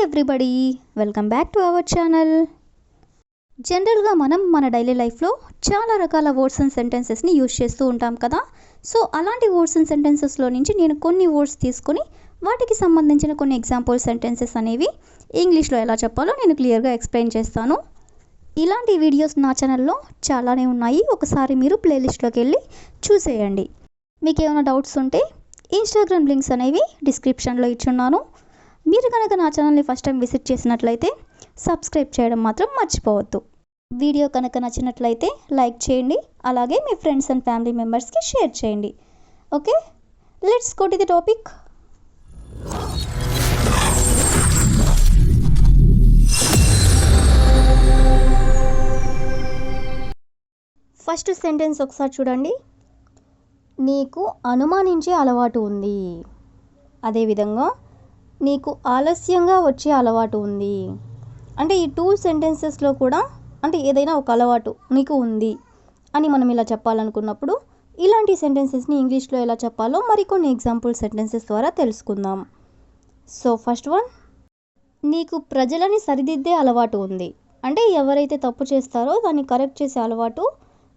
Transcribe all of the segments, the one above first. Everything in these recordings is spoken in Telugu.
Everybody, welcome back to our channel. జనరల్గా మనం మన డైలీ లైఫ్లో చాలా రకాల వర్డ్స్ అండ్ సెంటెన్సెస్ని యూజ్ చేస్తూ ఉంటాం కదా. సో అలాంటి వర్డ్స్ అండ్ సెంటెన్సెస్లో నుంచి నేను కొన్ని వర్డ్స్ తీసుకొని వాటికి సంబంధించిన కొన్ని ఎగ్జాంపుల్ సెంటెన్సెస్ అనేవి ఇంగ్లీష్లో ఎలా చెప్పాలో నేను క్లియర్గా ఎక్స్ప్లెయిన్ చేస్తాను. ఇలాంటి వీడియోస్ నా ఛానల్లో చాలానే ఉన్నాయి, ఒకసారి మీరు ప్లేలిస్ట్లోకి వెళ్ళి చూసేయండి. మీకు ఏమైనా డౌట్స్ ఉంటే ఇన్స్టాగ్రామ్ లింక్స్ అనేవి డిస్క్రిప్షన్లో ఇచ్చున్నాను. మీరు కనుక నా ఛానల్ని ఫస్ట్ టైం విజిట్ చేసినట్లయితే సబ్స్క్రైబ్ చేయడం మాత్రం మర్చిపోవద్దు. వీడియో కనుక నచ్చినట్లయితే లైక్ చేయండి, అలాగే మీ ఫ్రెండ్స్ అండ్ ఫ్యామిలీ మెంబర్స్కి షేర్ చేయండి. Okay, let's go to the topic. First sentence ఒకసారి చూడండి. నీకు అనుమానించే అలవాటు ఉంది. అదేవిధంగా నీకు ఆలస్యంగా వచ్చే అలవాటు ఉంది. అంటే ఈ టూ సెంటెన్సెస్లో కూడా అంటే ఏదైనా ఒక అలవాటు నీకు ఉంది అని మనం ఇలా చెప్పాలనుకున్నప్పుడు ఇలాంటి సెంటెన్సెస్ని ఇంగ్లీష్లో ఎలా చెప్పాలో మరికొన్ని ఎగ్జాంపుల్ సెంటెన్సెస్ ద్వారా తెలుసుకుందాం. సో ఫస్ట్ వన్, నీకు ప్రజలని సరిదిద్దే అలవాటు ఉంది. అంటే ఎవరైతే తప్పు చేస్తారో దాన్ని కరెక్ట్ చేసే అలవాటు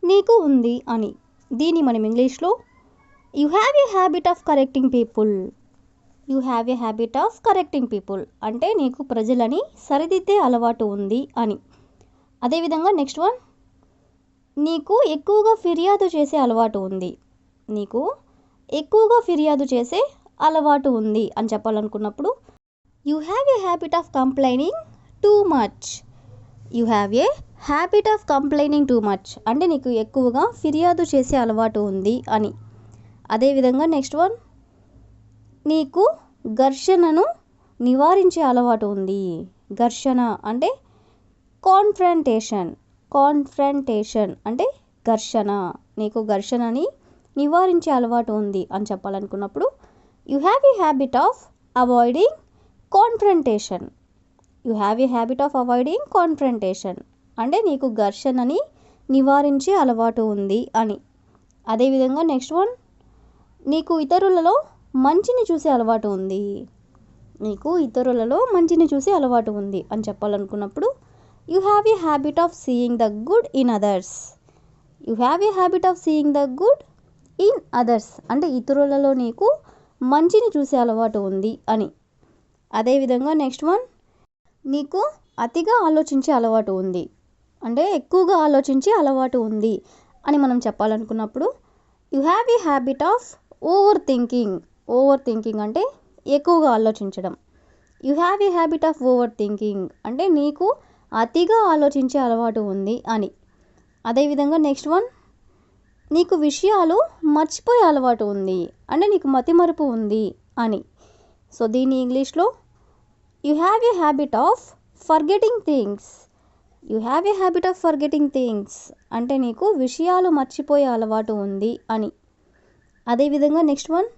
నీకు ఉంది అని. దీన్ని మనం ఇంగ్లీష్లో you have a habit of correcting people. You have a habit of correcting people అంటే నీకు ప్రజలని సరిదిద్దే అలవాటు ఉంది అని. అదేవిధంగా నెక్స్ట్ వన్, నీకు ఎక్కువగా ఫిర్యాదు చేసే అలవాటు ఉంది. నీకు ఎక్కువగా ఫిర్యాదు చేసే అలవాటు ఉంది అని చెప్పాలనుకున్నప్పుడు you have a habit of complaining too much. You have a habit of complaining too much అంటే నీకు ఎక్కువగా ఫిర్యాదు చేసే అలవాటు ఉంది అని. అదేవిధంగా నెక్స్ట్ వన్, నీకు ఘర్షణను నివారించే అలవాటు ఉంది. ఘర్షణ అంటే కాన్ఫ్రంటేషన్ అంటే ఘర్షణ. నీకు ఘర్షణని నివారించే అలవాటు ఉంది అని చెప్పాలనుకున్నప్పుడు you have a habit of avoiding confrontation. You have a habit of avoiding confrontation అంటే నీకు ఘర్షణని నివారించే అలవాటు ఉంది అని. అదేవిధంగా నెక్స్ట్ వన్, నీకు ఇతరులలో మంచిని చూసే అలవాటు ఉంది. నీకు ఇతరులలో మంచిని చూసే అలవాటు ఉంది అని చెప్పాలనుకున్నప్పుడు you have a habit of seeing the good in others. You have a habit of seeing the good in others అంటే ఇతరులలో నీకు మంచిని చూసే అలవాటు ఉంది అని. అదేవిధంగా నెక్స్ట్ వన్, నీకు అతిగా ఆలోచించే అలవాటు ఉంది. అంటే ఎక్కువగా ఆలోచించే అలవాటు ఉంది అని మనం చెప్పాలనుకున్నప్పుడు you have a habit of over thinking అంటే ఎక్కువగా ఆలోచించడం. You have a habit of over thinking అంటే నీకు అతిగా ఆలోచించే అలవాటు ఉంది అని. అదేవిధంగా నెక్స్ట్ వన్, నీకు విషయాలు మర్చిపోయే అలవాటు ఉంది అంటే నీకు మతిమరుపు ఉంది అని. సో దీన్ని ఇంగ్లీష్లో you have a habit of forgetting things. You have a habit of forgetting things అంటే నీకు విషయాలు మర్చిపోయే అలవాటు ఉంది అని. అదేవిధంగా నెక్స్ట్ వన్,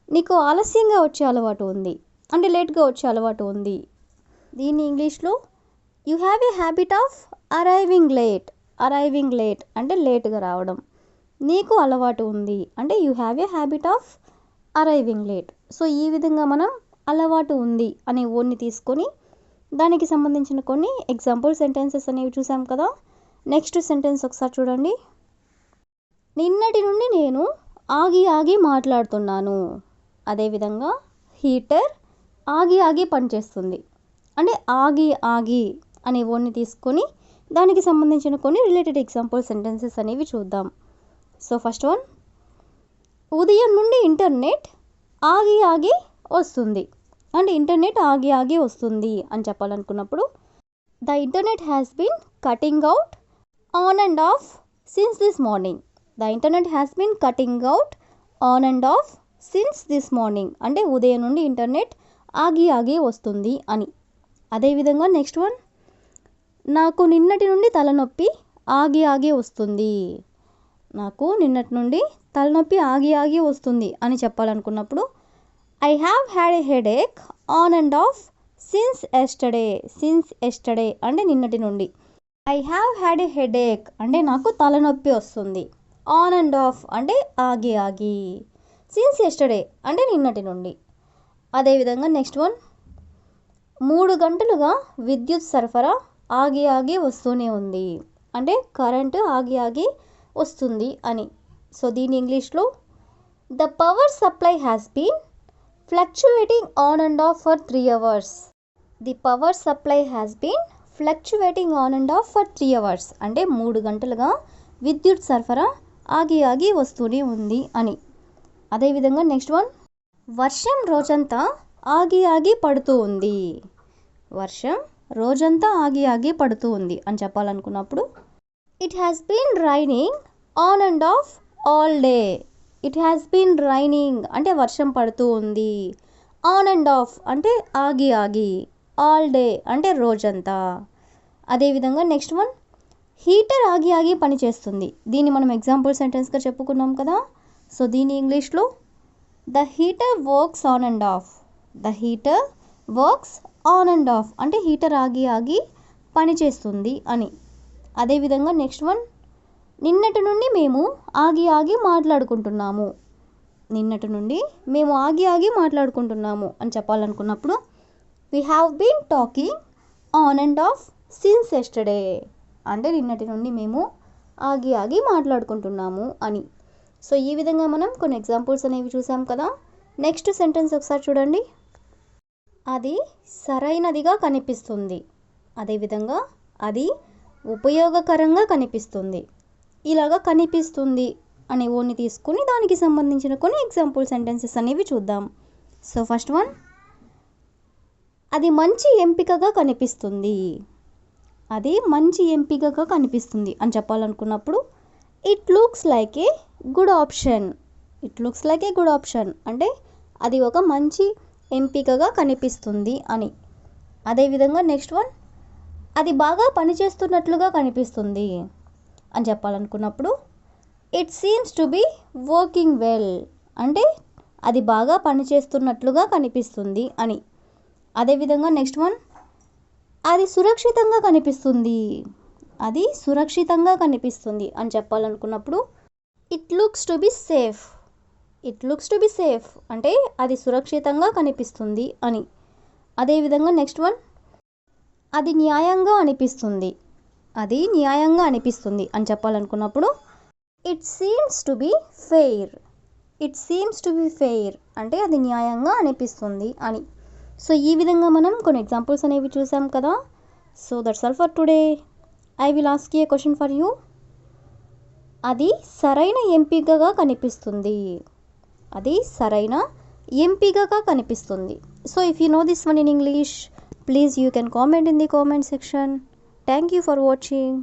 నీకు ఆలస్యంగా వచ్చే అలవాటు ఉంది అంటే లేట్గా వచ్చే అలవాటు ఉంది. దీన్ని ఇంగ్లీష్లో you have a habit of arriving late అంటే లేట్గా రావడం. నీకు అలవాటు ఉంది అంటే you have a habit of arriving late. So ఈ విధంగా మనం అలవాటు ఉంది అనే వర్డ్ని తీసుకొని దానికి సంబంధించిన కొన్ని ఎగ్జాంపుల్ సెంటెన్సెస్ అనేవి చూసాం కదా. నెక్స్ట్ సెంటెన్స్ ఒకసారి చూడండి. నిన్నటి నుండి నేను ఆగి మాట్లాడుతున్నాను. అదేవిధంగా హీటర్ ఆగి పనిచేస్తుంది అంటే ఆగి అనే వర్డ్ని తీసుకొని దానికి సంబంధించిన కొన్ని రిలేటెడ్ ఎగ్జాంపుల్ సెంటెన్సెస్ అనేవి చూద్దాం. సో ఫస్ట్ వన్, ఉదయం నుండి ఇంటర్నెట్ ఆగి వస్తుంది అంటే ఇంటర్నెట్ ఆగి వస్తుంది అని చెప్పాలనుకున్నప్పుడు the internet has been cutting out on and off since this morning. The internet has been cutting out on and off since this morning అంటే ఉదయం నుండి ఇంటర్నెట్ ఆగి వస్తుంది అని. అదేవిధంగా నెక్స్ట్ వన్, నాకు నిన్నటి నుండి తలనొప్పి ఆగి వస్తుంది. నాకు నిన్నటి నుండి తలనొప్పి ఆగి వస్తుంది అని చెప్పాలనుకున్నప్పుడు I have had a headache on and off since yesterday అంటే నిన్నటి నుండి. I have had a headache అంటే నాకు తలనొప్పి వస్తుంది. ఆన్ అండ్ ఆఫ్ అంటే ఆగి. సిన్స్ ఎస్టర్డే అంటే నిన్నటి నుండి. అదేవిధంగా నెక్స్ట్ వన్, 3 గంటలుగా విద్యుత్ సరఫరా ఆగి ఆగి వస్తూనే ఉంది. అంటే కరెంటు ఆగి ఆగి వస్తుంది అని. సో దీని ఇంగ్లీష్లో the power supply has been fluctuating on and off for 3 hours. The power supply has been fluctuating on and off for 3 hours. అంటే 3 గంటలుగా విద్యుత్ సరఫరా ఆగి ఆగి వస్తూనే ఉంది అని. అదేవిధంగా నెక్స్ట్ వన్, వర్షం రోజంతా ఆగి ఆగి పడుతూ ఉంది. వర్షం రోజంతా ఆగి ఆగి పడుతూ ఉంది అని చెప్పాలనుకున్నప్పుడు it has been raining on and off all day. It has been raining అంటే వర్షం పడుతూ ఉంది. ఆన్ అండ్ ఆఫ్ అంటే ఆగి ఆగి. ఆల్ డే అంటే రోజంతా. అదేవిధంగా నెక్స్ట్ వన్, హీటర్ ఆగి ఆగి పనిచేస్తుంది. దీన్ని మనం ఎగ్జాంపుల్ సెంటెన్స్గా చెప్పుకున్నాం కదా. సో దీని ఇంగ్లీష్లో the heater works on and of. The heater works on and of అంటే హీటర్ ఆగి ఆగి పనిచేస్తుంది అని. అదేవిధంగా నెక్స్ట్ వన్, నిన్నటి నుండి మేము ఆగి ఆగి మాట్లాడుకుంటున్నాము. నిన్నటి నుండి మేము ఆగి ఆగి మాట్లాడుకుంటున్నాము అని చెప్పాలనుకున్నప్పుడు we have been talking on and off since yesterday. అంటే నిన్నటి నుండి మేము ఆగి ఆగి మాట్లాడుకుంటున్నాము అని. సో ఈ విధంగా మనం కొన్ని ఎగ్జాంపుల్స్ అనేవి చూసాం కదా. నెక్స్ట్ సెంటెన్స్ ఒకసారి చూడండి. అది సరైనదిగా కనిపిస్తుంది. అదేవిధంగా అది ఉపయోగకరంగా కనిపిస్తుంది. ఇలాగా కనిపిస్తుంది అనే ఓన్ని తీసుకుని దానికి సంబంధించిన కొన్ని ఎగ్జాంపుల్ సెంటెన్సెస్ అనేవి చూద్దాం. సో ఫస్ట్ వన్, అది మంచి ఎంపికగా కనిపిస్తుంది. అది మంచి ఎంపికగా కనిపిస్తుంది అని చెప్పాలనుకున్నప్పుడు it looks like a good option. It looks like a good option అంటే అది ఒక మంచి ఎంపికగా కనిపిస్తుంది అని. అదేవిధంగా నెక్స్ట్ వన్, అది బాగా పనిచేస్తున్నట్లుగా కనిపిస్తుంది అని చెప్పాలనుకున్నప్పుడు it seems to be working well అంటే అది బాగా పనిచేస్తున్నట్లుగా కనిపిస్తుంది అని. అదేవిధంగా నెక్స్ట్ వన్, అది సురక్షితంగా కనిపిస్తుంది. అది సురక్షితంగా కనిపిస్తుంది అని చెప్పాలనుకున్నప్పుడు it looks to be safe. It looks to be safe అంటే అది సురక్షితంగా కనిపిస్తుంది అని. అదేవిధంగా నెక్స్ట్ వన్, అది న్యాయంగా అనిపిస్తుంది. అది న్యాయంగా అనిపిస్తుంది అని చెప్పాలనుకున్నప్పుడు it seems to be fair. It seems to be fair అంటే అది న్యాయంగా అనిపిస్తుంది అని. సో ఈ విధంగా మనం కొన్ని ఎగ్జాంపుల్స్ అనేవి చూసాం కదా. So that's all for today. I will ask a question for you. అది సరైన ఎంపికగా కనిపిస్తుంది. అది సరైన ఎంపికగా కనిపిస్తుంది. So if you know this one in English, please you can comment in the comment section. Thank you for watching.